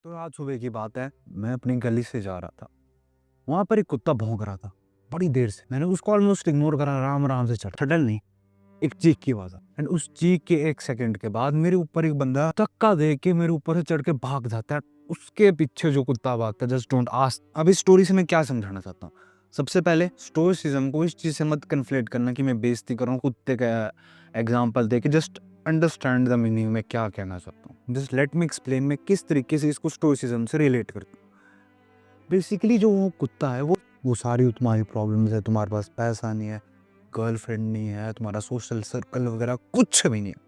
तो आज सुबह की बात है, मैं अपनी गली से जा रहा था। वहां पर एक कुत्ता भौंक रहा था बड़ी देर से। मैंने उसको ऑलमोस्ट इग्नोर करा, आराम आराम से चढ़ सडनली एक चीख की आवाज आई। एंड उस चीख के एक सेकंड के बाद मेरे ऊपर एक बंदा धक्का दे के मेरे ऊपर से चढ़ के भाग जाता है। उसके पीछे जो कुत्ता भागता है, जस्ट डोंट आस्क। अब इस स्टोरी से मैं क्या समझाना चाहता हूँ? सबसे पहले स्टोइसिज्म को इस चीज से मत कन्फ्लेट करना कि मैं बेइज्जती कर रहा हूँ कुत्ते का एग्जाम्पल दे के। जस्ट अंडरस्टैंड द मीनिंग में क्या कहना चाहता हूँ। जस्ट लेट मी एक्सप्लेन मैं किस तरीके से इसको स्टोइसिज्म से रिलेट करता हूँ। बेसिकली जो वो कुत्ता है, वो सारी तुम्हारी प्रॉब्लम्स है। तुम्हारे पास पैसा नहीं है, गर्लफ्रेंड नहीं है, तुम्हारा सोशल सर्कल वगैरह कुछ भी नहीं है।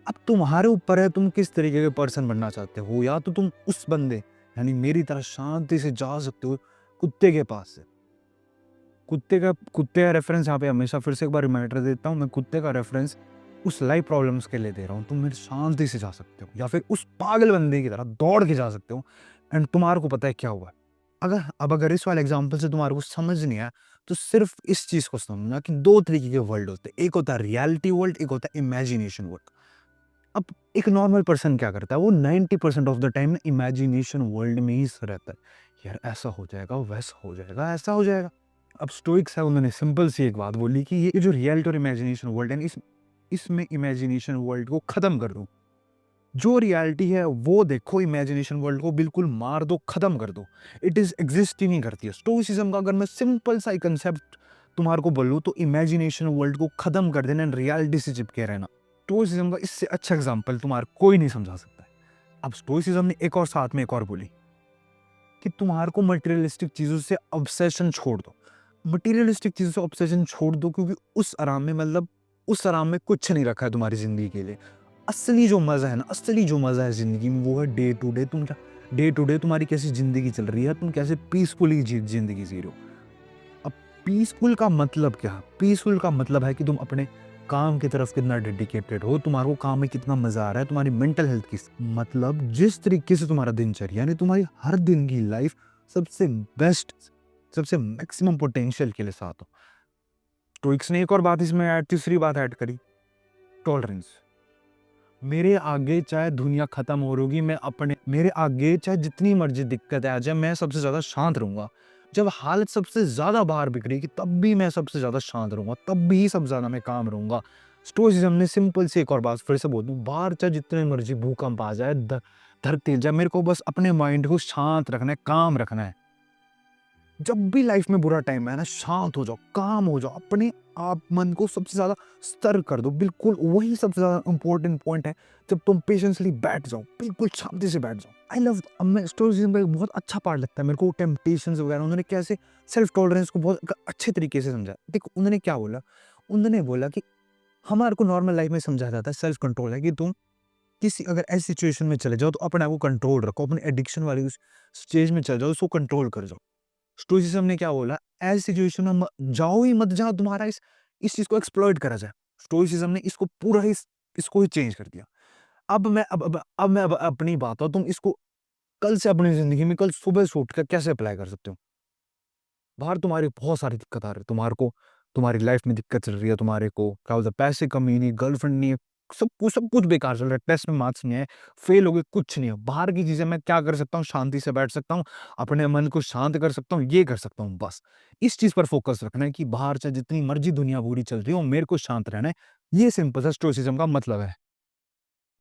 अब तुम्हारे ऊपर है तुम किस तरीके के पर्सन बनना चाहते हो। या तो तुम उस बंदे यानी मेरी तरह शांति से जा सकते हो कुत्ते के पास से। कुत्ते का रेफरेंस यहाँ पे हमेशा फिर से एक बार रिमाइंडर देता हूँ, मैं कुत्ते का रेफरेंस उस लाइफ प्रॉब्लम्स के लिए दे रहा हूँ। तुम मेरे शांति से जा सकते हो या फिर उस पागल बंदे की तरह दौड़ के जा सकते हो। एंड तुम्हारे को पता है क्या हुआ है। अगर इस वाले एग्जाम्पल से तुम्हारे को समझ नहीं आया तो सिर्फ इस चीज को समझना कि दो तरीके के वर्ल्ड होते हैं। एक होता है रियलिटी वर्ल्ड, एक होता है इमेजिनेशन वर्ल्ड। अब एक नॉर्मल पर्सन क्या करता है, वो 90% of the time imagination world में ही रहता है। यार ऐसा हो जाएगा, वैसा हो जाएगा, ऐसा हो जाएगा। अब स्टोइक्स है, उन्होंने सिंपल सी एक बात बोली कि ये जो रियलिटी और इमेजिनेशन वर्ल्ड है, इसमें इमेजिनेशन वर्ल्ड को खत्म कर दो। जो रियलिटी है वो देखो, इमेजिनेशन वर्ल्ड को बिल्कुल मार दो, खत्म कर दो। इट इज एग्जिस्ट ही नहीं करती है। स्टोइसिज्म का अगर मैं सिंपल सा कंसेप्ट तुम्हारे को बोलूं तो इमेजिनेशन वर्ल्ड को खत्म कर देना, रियलिटी से चिपके रहना। स्टोइसिज्म का इससे अच्छा एग्जाम्पल तुम्हारे कोई नहीं समझा सकता है। अब स्टोइसिज्म ने एक और साथ में एक और बोली कि तुम्हारे को मटेरियलिस्टिक चीजों से ऑब्सेशन छोड़ दो। मटेरियलिस्टिक चीजों से ऑब्सेशन छोड़ दो, क्योंकि उस आराम में उस आराम में कुछ नहीं रखा है तुम्हारी जिंदगी के लिए। असली जो मजा है ना, असली जो मजा है जिंदगी में, वो है डे टू डे तुम्हारी कैसी जिंदगी चल रही है, तुम कैसे पीसफुली जिंदगी जी रहे हो। अब पीसफुल का मतलब क्या है? पीसफुल का मतलब है कि तुम अपने काम की तरफ कितना डेडिकेटेड हो, तुम्हारे को काम में कितना मजा आ रहा है, तुम्हारी मेंटल हेल्थ की मतलब जिस तरीके से तुम्हारा दिनचर्या यानी तुम्हारी हर दिन की लाइफ सबसे बेस्ट, सबसे मैक्सिमम पोटेंशियल के लिए साथ हो। स्टोइक्स ने एक और बात इसमें तीसरी बात ऐड करी, टॉलरेंस। मेरे आगे चाहे दुनिया खत्म हो रही, मेरे आगे चाहे जितनी मर्जी दिक्कत आ जाए, मैं सबसे ज्यादा शांत रहूंगा। जब हालत सबसे ज्यादा बाहर बिखरेगी तब भी मैं सबसे ज्यादा शांत रहूंगा, तब भी सबसे ज्यादा मैं काम रहूंगा। स्टोइसिज्म ने सिंपल से एक और बात फिर से बोल दूं, बाहर चाहे जितने मर्जी भूकंप आ जाए, धरती हिल जाए, मेरे को बस अपने माइंड को शांत रखना है, काम रखना है। जब भी लाइफ में बुरा टाइम है ना, शांत हो जाओ, काम हो जाओ, अपने आप मन को सबसे ज्यादा स्तर कर दो। बिल्कुल वही सबसे ज्यादा इंपॉर्टेंट पॉइंट है। जब तुम पेशेंसली बैठ जाओ, बिल्कुल शांति से बैठ जाओ। आई लव, अब मैं स्टोइसिज्म का एक बहुत अच्छा पार्ट लगता है मेरे को, टेम्पटेशंस वगैरह। उन्होंने कैसे सेल्फ टॉलरेंस को बहुत अच्छे तरीके से समझा। देखो उन्होंने क्या बोला, उन्होंने बोला कि हमारे को नॉर्मल लाइफ में समझाया जाता है सेल्फ कंट्रोल है कि तुम किसी अगर ऐसी सिचुएशन में चले जाओ तो अपने आप को कंट्रोल रखो, अपने एडिक्शन वाली उस स्टेज में चले जाओ, उसको कंट्रोल कर जाओ। स्टोइसिज्म ने क्या बोला, ऐसी सिचुएशन में जाओ ही मत जहां तुम्हारा इस चीज को एक्सप्लॉइट करा जाए। स्टोइसिज्म ने इसको पूरा ही इसको ही चेंज कर दिया। अब मैं अपनी बात हो, तुम इसको कल से अपनी जिंदगी में, कल सुबह से उठकर कैसे अप्लाई कर सकते हो। बाहर तुम्हारी बहुत सारी दिक्कत आ रही है, तुम्हारी लाइफ में दिक्कत चल रही है, तुम्हारे को क्या बोलते हैं, पैसे कमी नहीं, गर्लफ्रेंड नहीं है, सब कुछ बेकार चल रहा है, टेस्ट में मार्क्स नहीं है, फेल हो गए, कुछ नहीं है। बाहर की चीजें मैं क्या कर सकता हूँ, शांति से बैठ सकता हूँ, अपने मन को शांत कर सकता हूँ, ये कर सकता हूँ। बस इस चीज पर फोकस रखना है कि बाहर चाहे जितनी मर्जी दुनिया बुरी चल रही हो, मेरे को शांत रहना है। ये सिंपल सा स्टोइसिज्म का मतलब है।